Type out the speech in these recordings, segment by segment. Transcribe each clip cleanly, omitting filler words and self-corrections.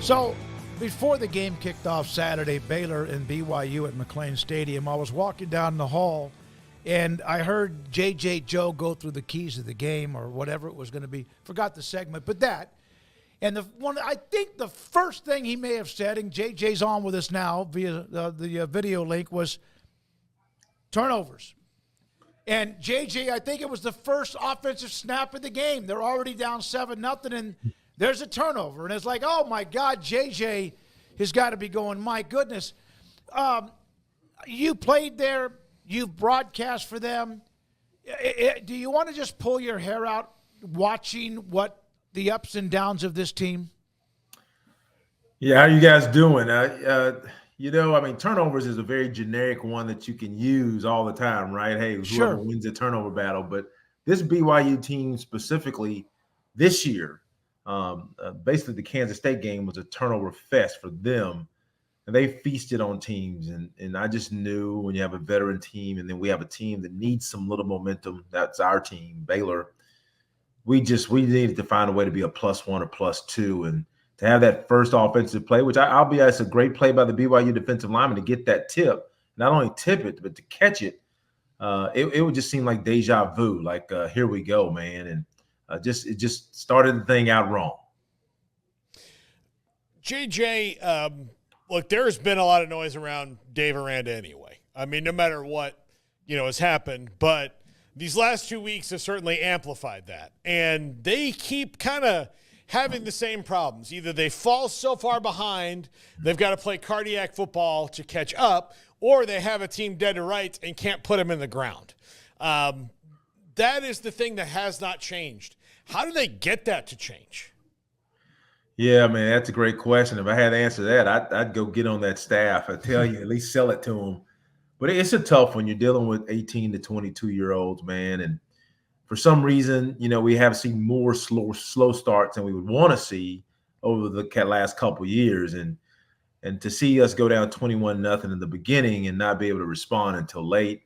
So, before the game kicked off Saturday, Baylor and BYU at McLean Stadium, I was walking down the hall, and I heard J.J. Joe go through the keys of the game or whatever it was going to be. Forgot the segment, but that. And I think the first thing he may have said, and J.J.'s on with us now via the video link, was turnovers. And J.J., I think it was the first offensive snap of the game. They're already down 7-0, and there's a turnover. And it's like, oh, my God, J.J. has got to be going, my goodness. You played there. You've broadcast for them. Do you want to just pull your hair out watching what the ups and downs of this team? Yeah, how you guys doing? Turnovers is a very generic one that you can use all the time, right? Hey, sure. Whoever wins the turnover battle. But this BYU team specifically this year, basically the Kansas State game was a turnover fest for them. And they feasted on teams. And I just knew when you have a veteran team and then we have a team that needs some little momentum, that's our team, Baylor. We needed to find a way to be a +1 or +2. And to have that first offensive play, which it's a great play by the BYU defensive lineman to get that tip, not only tip it, but to catch it, it would just seem like deja vu, like here we go, man. And it just started the thing out wrong. JJ, look, there's been a lot of noise around Dave Aranda anyway. I mean, no matter what, has happened, but these last 2 weeks have certainly amplified that. And they keep kind of having the same problems. Either they fall so far behind, they've got to play cardiac football to catch up, or they have a team dead to rights and can't put them in the ground. That is the thing that has not changed. How do they get that to change? Yeah, man, that's a great question. If I had to answer that, I'd go get on that staff. I tell you, at least sell it to them. But it's a tough one. You're dealing with 18 to 22-year-olds, man. And for some reason, we have seen more slow starts than we would want to see over the last couple of years. And to see us go down 21-0 in the beginning and not be able to respond until late,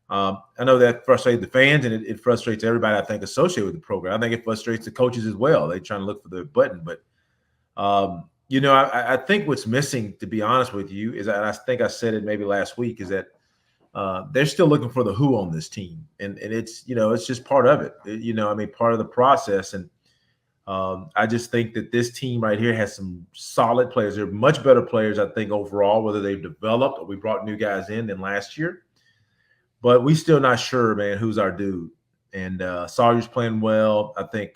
I know that frustrates the fans and it frustrates everybody, I think, associated with the program. I think it frustrates the coaches as well. They're trying to look for the button. But I think what's missing, to be honest with you, is, and I think I said it maybe last week, is that they're still looking for the who on this team. And it's, it's just part of it, part of the process. And I just think that this team right here has some solid players. They're much better players, I think, overall, whether they've developed or we brought new guys in than last year. But we still not sure, man, who's our dude. And Sawyer's playing well. I think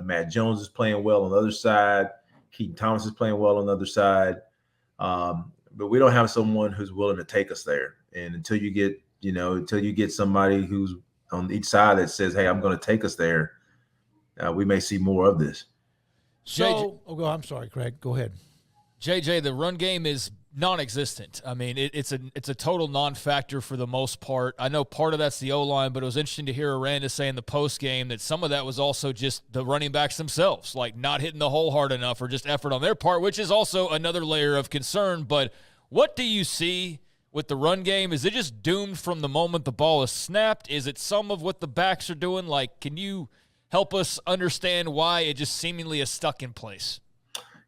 Matt Jones is playing well on the other side. Keaton Thomas is playing well on the other side. But we don't have someone who's willing to take us there. And until you get somebody who's on each side that says, hey, I'm going to take us there, we may see more of this. I'm sorry, Craig. Go ahead. JJ, the run game is non-existent. I mean, it's a total non-factor for the most part. I know part of that's the O-line, but it was interesting to hear Aranda say in the post-game that some of that was also just the running backs themselves, like not hitting the hole hard enough or just effort on their part, which is also another layer of concern. But what do you see with the run game? Is it just doomed from the moment the ball is snapped? Is it some of what the backs are doing? Like, can you help us understand why it just seemingly is stuck in place?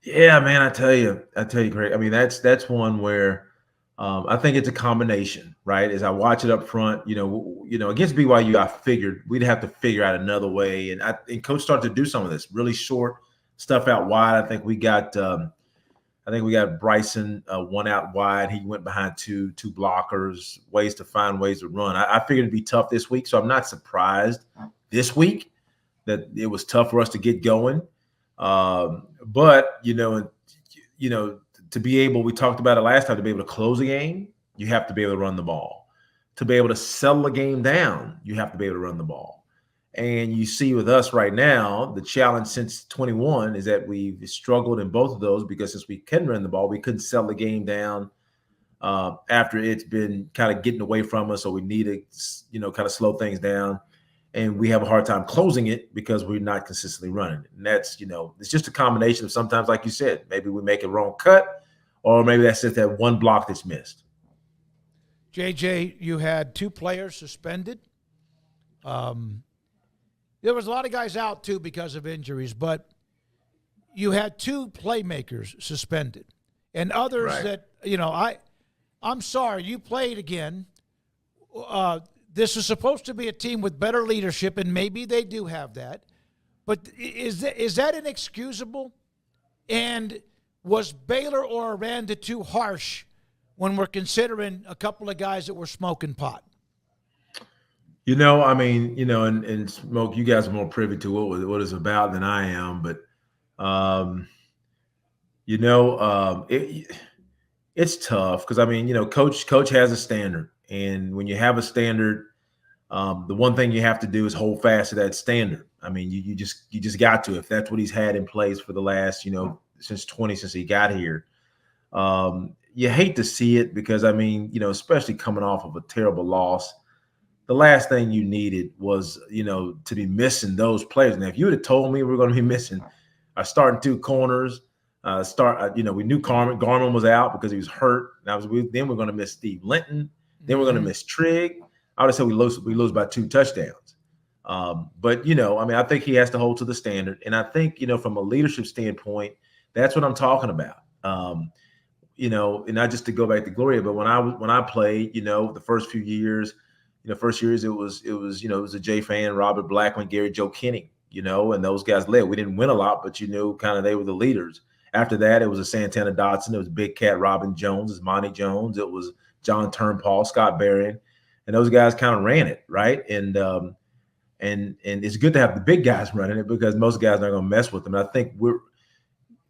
Yeah, man, I tell you, Craig. I mean, that's one where I think it's a combination, right? As I watch it up front, against BYU, I figured we'd have to figure out another way, and Coach started to do some of this really short stuff out wide. I think we got Bryson one out wide. He went behind two blockers, ways to find ways to run. I figured it'd be tough this week, so I'm not surprised this week that it was tough for us to get going. But to be able, we talked about it last time, to be able to close a game, you have to be able to run the ball. To be able to settle a game down, you have to be able to run the ball. And you see with us right now, the challenge since 21 is that we've struggled in both of those, because since we can run the ball, we couldn't settle the game down after it's been kind of getting away from us. So we need to, kind of slow things down. And we have a hard time closing it because we're not consistently running it. And that's, it's just a combination of sometimes, like you said, maybe we make a wrong cut, or maybe that's just that one block that's missed. JJ, you had 2 players suspended. There was a lot of guys out, too, because of injuries. But you had 2 playmakers suspended, and others that I'm sorry, you played again. This is supposed to be a team with better leadership, and maybe they do have that. But is that inexcusable? And was Baylor or Aranda too harsh when we're considering a couple of guys that were smoking pot? And Smoke, you guys are more privy to what it's about than I am. But, it's tough because, Coach has a standard. And when you have a standard, the one thing you have to do is hold fast to that standard. I mean, you just got to, if that's what he's had in place for the last, since he got here. You hate to see it because, especially coming off of a terrible loss, the last thing you needed was, to be missing those players. Now, if you would have told me we were going to be missing our starting 2 corners, we knew Garmin was out because he was hurt. Then we're going to miss Steve Linton. Then we're going to miss Trigg. I would have said we lose by 2 touchdowns. I think he has to hold to the standard. And I think, from a leadership standpoint, that's what I'm talking about. And not just to go back to Gloria, but when I played, the first few years, it was a Jay Fan, Robert Blackman, Gary Joe Kenny, and those guys led. We didn't win a lot, but kind of they were the leaders. After that, it was a Santana Dotson, it was Big Cat Robin Jones, it was Monty Jones, it was John Turnpaul, Scott Berrien, and those guys kind of ran it, right? And it's good to have the big guys running it because most guys aren't going to mess with them. And I think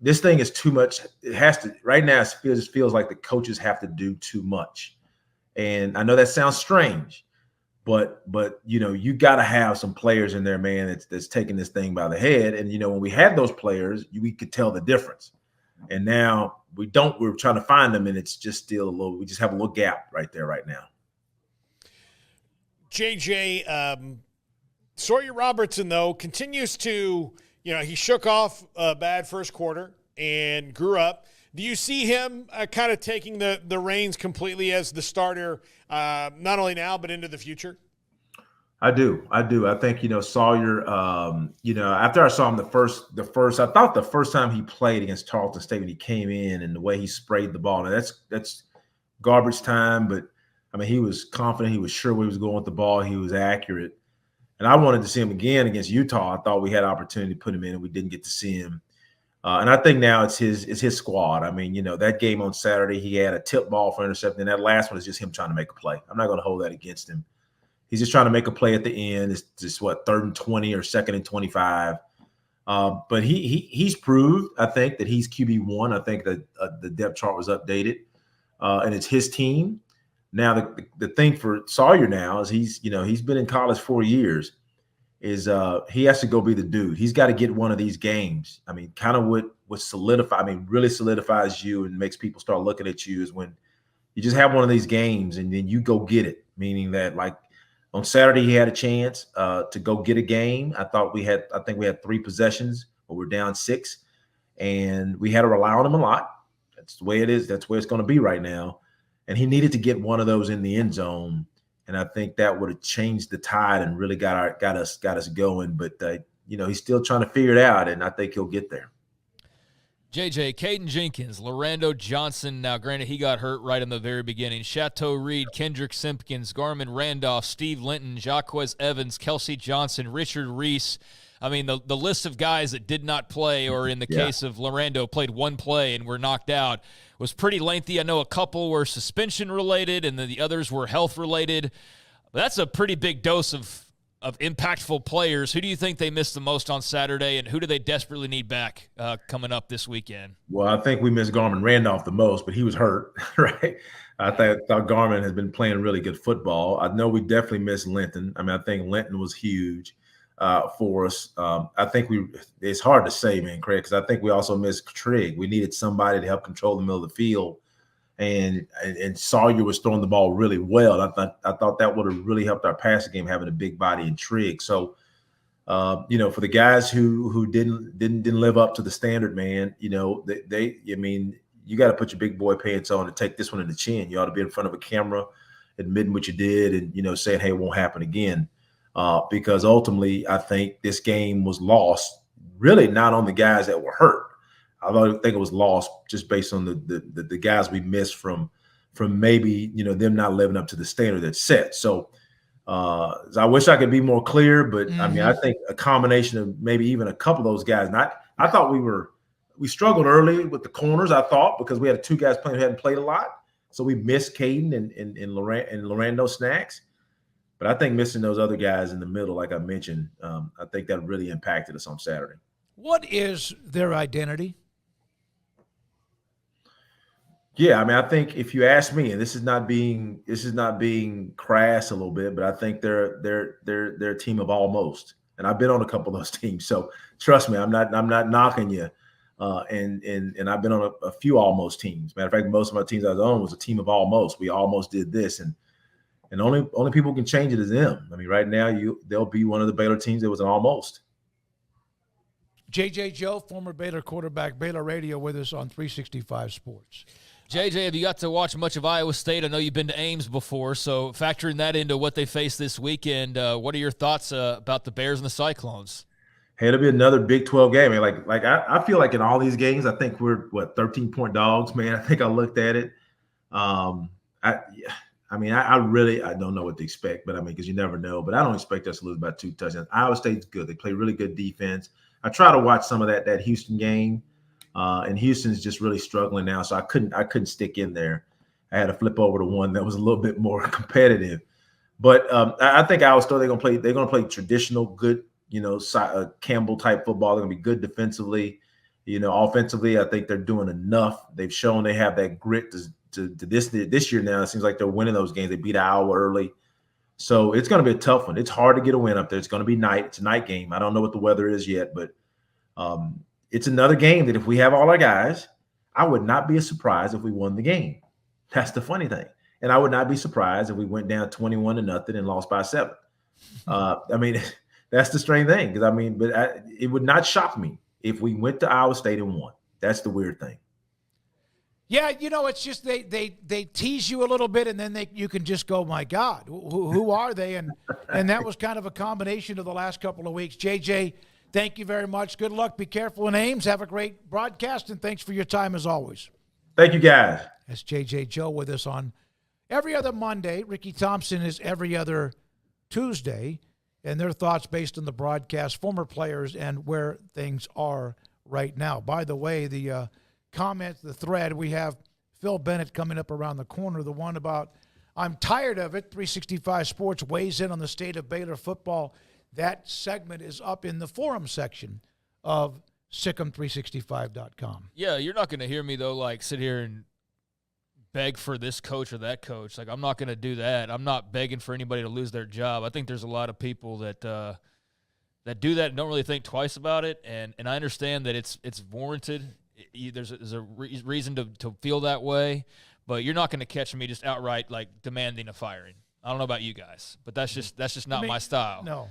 this thing is too much. It has to right now. It feels like the coaches have to do too much, and I know that sounds strange, but you got to have some players in there, man. That's taking this thing by the head. And when we had those players, we could tell the difference. And now we don't. We're trying to find them, and it's just still a little. We just have a little gap right there right now. JJ, Sawyer Robertson though continues to. He shook off a bad first quarter and grew up. Do you see him kind of taking the reins completely as the starter, not only now but into the future? I do. I think Sawyer. After I saw him the first, I thought the first time he played against Tarleton State when he came in and the way he sprayed the ball. Now that's garbage time, but he was confident. He was sure where he was going with the ball. He was accurate. And I wanted to see him again against Utah. I thought we had an opportunity to put him in, and we didn't get to see him. And I think now it's his squad. That game on Saturday, he had a tip ball for interception, and that last one is just him trying to make a play. I'm not going to hold that against him. He's just trying to make a play at the end. It's just 3rd and 20 or 2nd and 25. But he's proved, I think, that he's QB1. I think that the depth chart was updated, and it's his team. Now, the thing for Sawyer now is he's been in college 4 years, is he has to go be the dude. He's got to get one of these games. Kind of what really solidifies you and makes people start looking at you is when you just have one of these games and then you go get it, meaning that like on Saturday he had a chance to go get a game. I think we had 3 possessions, but we're down 6, and we had to rely on him a lot. That's the way it is. That's where it's going to be right now. And he needed to get one of those in the end zone, and I think that would have changed the tide and really got us going. But he's still trying to figure it out, and I think he'll get there. JJ, Caden Jenkins, Lorando Johnson. Now, granted, he got hurt right in the very beginning. Chateau Reed, Kendrick Simpkins, Garmin Randolph, Steve Linton, Jacquez Evans, Kelsey Johnson, Richard Reese. The list of guys that did not play, or in the case of Lorando, played 1 play and were knocked out, was pretty lengthy. I know a couple were suspension-related, and then the others were health-related. That's a pretty big dose of impactful players. Who do you think they missed the most on Saturday, and who do they desperately need back coming up this weekend? Well, I think we missed Garmin Randolph the most, but he was hurt, right? I thought Garmin has been playing really good football. I know we definitely missed Linton. I think Linton was huge for us. I think it's hard to say, man, Craig, because I think we also missed Trigg. We needed somebody to help control the middle of the field. And Sawyer was throwing the ball really well. I thought that would have really helped our passing game, having a big body and Trigg. So, for the guys who didn't live up to the standard, man, you got to put your big boy pants on and take this one in the chin. You ought to be in front of a camera, admitting what you did, and saying, "Hey, it won't happen again." Because ultimately, I think this game was lost really not on the guys that were hurt. I don't think it was lost just based on the guys we missed from maybe them not living up to the standard that's set. So I wish I could be more clear, but I mean, I think a combination of maybe even a couple of those guys. And I thought we struggled early with the corners. I thought because we had two guys playing who hadn't played a lot, so we missed Caden and Lorando Snacks. But I think missing those other guys in the middle, like I mentioned, I think that really impacted us on Saturday. What is their identity? Yeah, I mean, I think if you ask me, and this is not being crass a little bit, but I think they're a team of almost. And I've been on a couple of those teams, so trust me, I'm not knocking you. And I've been on a few almost teams. Matter of fact, most of my teams I was on was a team of almost. We almost did this, and only people who can change it is them. I mean, right now they'll be one of the Baylor teams that was an almost. JJ Joe, former Baylor quarterback, Baylor Radio with us on 365 Sports. JJ, have you got to watch much of Iowa State? I know you've been to Ames before, so factoring that into what they face this weekend, what are your thoughts about the Bears and the Cyclones? Hey, it'll be another Big 12 game. I mean, I feel like in all these games, I think we're 13-point dogs, man. I think I looked at it. I really don't know what to expect, but I mean, because you never know. But I don't expect us to lose by 2 touchdowns. Iowa State's good. They play really good defense. I try to watch some of that Houston game, and Houston's just really struggling now, so I couldn't stick in there. I had to flip over to one that was a little bit more competitive. But I think Iowa State they're gonna play traditional good, Campbell type football. They're gonna be good defensively. Offensively, I think they're doing enough. They've shown they have that grit to this year now. It seems like they're winning those games. They beat Iowa early. So it's going to be a tough one. It's hard to get a win up there. It's going to be night. It's a night game. I don't know what the weather is yet, but it's another game that if we have all our guys, I would not be surprised if we won the game. That's the funny thing. And I would not be surprised if we went down 21-0 and lost by 7. I mean, that's the strange thing. Because, I mean, it would not shock me if we went to Iowa State and won. That's the weird thing. Yeah, it's just they tease you a little bit, and then you can just go, my God, who are they? And that was kind of a combination of the last couple of weeks. JJ, thank you very much. Good luck. Be careful in Ames. Have a great broadcast, and thanks for your time as always. Thank you, guys. That's JJ Joe with us on every other Monday. Ricky Thompson is every other Tuesday, and their thoughts based on the broadcast, former players, and where things are right now. By the way, the comments, the thread, we have Phil Bennett coming up around the corner, the one about I'm tired of it. 365 Sports weighs in on the state of Baylor football. That segment is up in the forum section of Sic'Em365.com. Yeah, you're not going to hear me, though, sit here and beg for this coach or that coach. I'm not going to do that. I'm not begging for anybody to lose their job. I think there's a lot of people that do that and don't really think twice about it, and I understand that it's warranted. There's a reason to feel that way, but you're not going to catch me just outright demanding a firing. I don't know about you guys, but that's just not my style. No.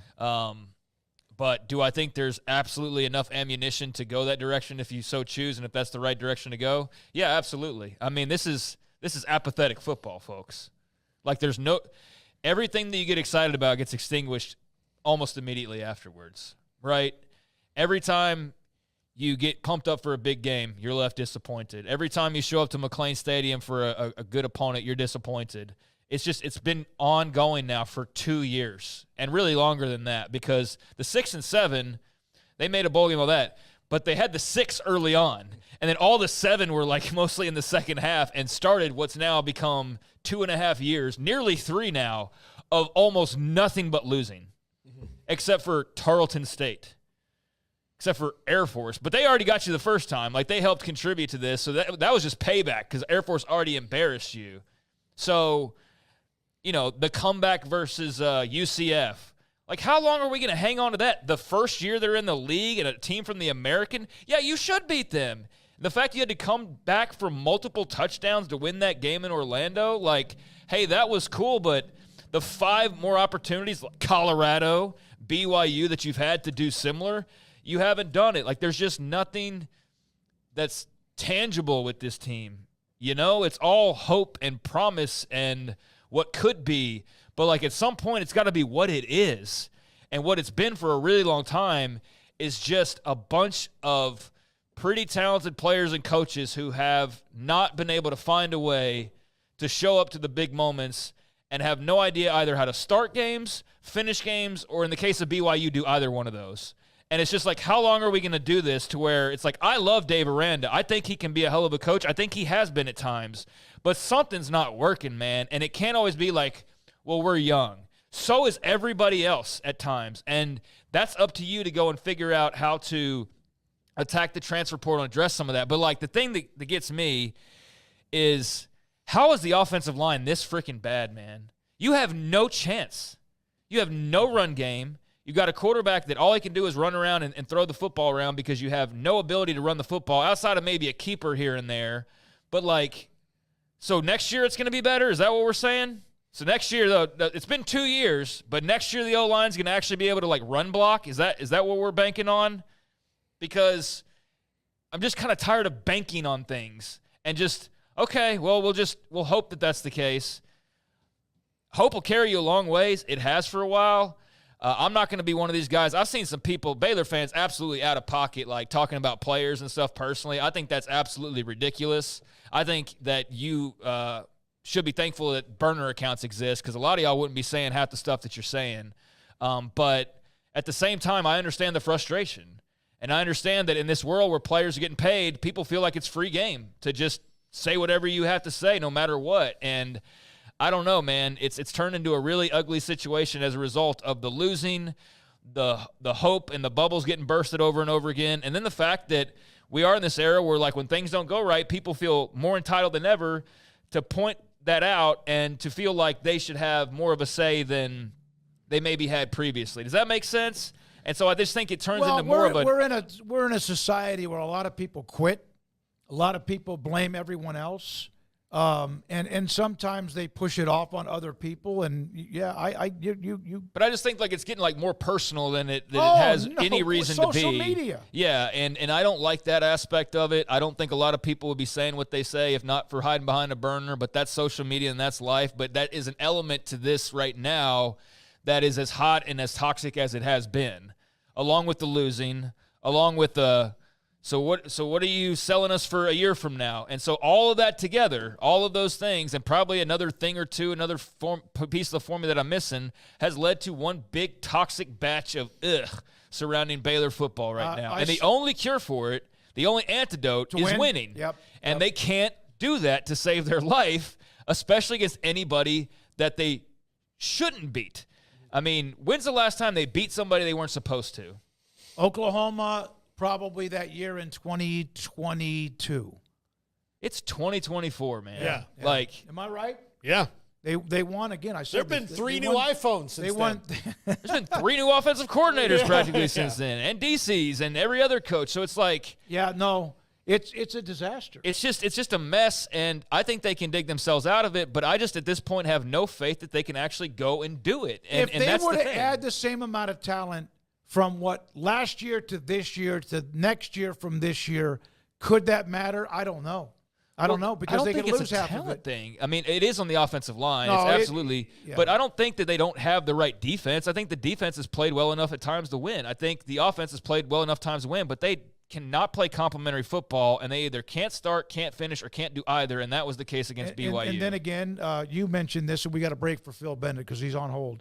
But do I think there's absolutely enough ammunition to go that direction if you so choose, and if that's the right direction to go? Yeah, absolutely. I mean, this is apathetic football, folks. There's everything that you get excited about gets extinguished almost immediately afterwards, right? Every time you get pumped up for a big game, you're left disappointed. Every time you show up to McLean Stadium for a good opponent, you're disappointed. It's been ongoing now for 2 years, and really longer than that, because the 6 and 7, they made a bowl game of that, but they had the 6 early on, and then all the 7 were mostly in the second half, and started what's now become 2.5 years, nearly 3 now, of almost nothing but losing, except for Tarleton State. Except for Air Force. But they already got you the first time. They helped contribute to this. So that was just payback because Air Force already embarrassed you. So, the comeback versus UCF. How long are we going to hang on to that? The first year they're in the league and a team from the American? Yeah, you should beat them. The fact you had to come back for multiple touchdowns to win that game in Orlando, hey, that was cool, but the 5 more opportunities, Colorado, BYU, that you've had to do similar, you haven't done it. There's just nothing that's tangible with this team. It's all hope and promise and what could be. But, at some point, it's got to be what it is. And what it's been for a really long time is just a bunch of pretty talented players and coaches who have not been able to find a way to show up to the big moments and have no idea either how to start games, finish games, or in the case of BYU, do either one of those. And it's just like, how long are we going to do this to where it's like, I love Dave Aranda. I think he can be a hell of a coach. I think he has been at times. But something's not working, man. And it can't always be like, well, we're young. So is everybody else at times. And that's up to you to go and figure out how to attack the transfer portal and address some of that. But, like, the thing that gets me is, how is the offensive line this freaking bad, man? You have no chance. You have no run game. You got a quarterback that all he can do is run around and throw the football around because you have no ability to run the football outside of maybe a keeper here and there. But, like, so next year it's going to be better? Is that what we're saying? So next year, though, it's been 2 years, but next year the O-line's going to actually be able to, like, run block? Is that what we're banking on? Because I'm just kind of tired of banking on things and just, okay, well, we'll hope that that's the case. Hope will carry you a long ways. It has for a while. I'm not going to be one of these guys. I've seen some people, Baylor fans, absolutely out of pocket, like talking about players and stuff personally. I think that's absolutely ridiculous. I think that you should be thankful that burner accounts exist, because a lot of y'all wouldn't be saying half the stuff that you're saying. But at the same time, I understand the frustration. And I understand that in this world where players are getting paid, people feel like it's free game to just say whatever you have to say no matter what. And I don't know, man. It's turned into a really ugly situation as a result of the losing, the hope, and the bubbles getting bursted over and over again. And then the fact that we are in this era where, like, when things don't go right, people feel more entitled than ever to point that out and to feel like they should have more of a say than they maybe had previously. Does that make sense? And so I just think it turns into more of a... We're in a society where a lot of people quit. A lot of people blame everyone else. And sometimes they push it off on other people, and But I just think, like, it's getting, like, more personal than it has any reason to be. Social media. Yeah, and I don't like that aspect of it. I don't think a lot of people would be saying what they say if not for hiding behind a burner. But that's social media and that's life. But that is an element to this right now that is as hot and as toxic as it has been, along with the losing, along with the. So what are you selling us for a year from now? And so all of that together, all of those things, and probably another thing or two, another piece of the formula that I'm missing, has led to one big toxic batch of surrounding Baylor football right now. And the only cure for it, the only antidote is winning. Yep. And they can't do that to save their life, especially against anybody that they shouldn't beat. I mean, when's the last time they beat somebody they weren't supposed to? Oklahoma. Probably that year in 2022. It's 2024, man. Yeah. Like, am I right? Yeah. They won again. I said there have been three new iPhones since then. There's been 3 new offensive coordinators practically since then, and DCs and every other coach. So it's like, it's a disaster. It's just a mess, and I think they can dig themselves out of it. But I just at this point have no faith that they can actually go and do it. And if they were to add the same amount of talent from what last year to this year to next year from this year, could that matter? I don't know. I don't know, because they could lose half of it. Thing. I mean, it is on the offensive line. No, it's absolutely. But I don't think that they don't have the right defense. I think the defense has played well enough at times to win. I think the offense has played well enough times to win, but they cannot play complementary football, and they either can't start, can't finish, or can't do either, and that was the case against BYU. And then again, you mentioned this, and we got a break for Phil Bennett because he's on hold.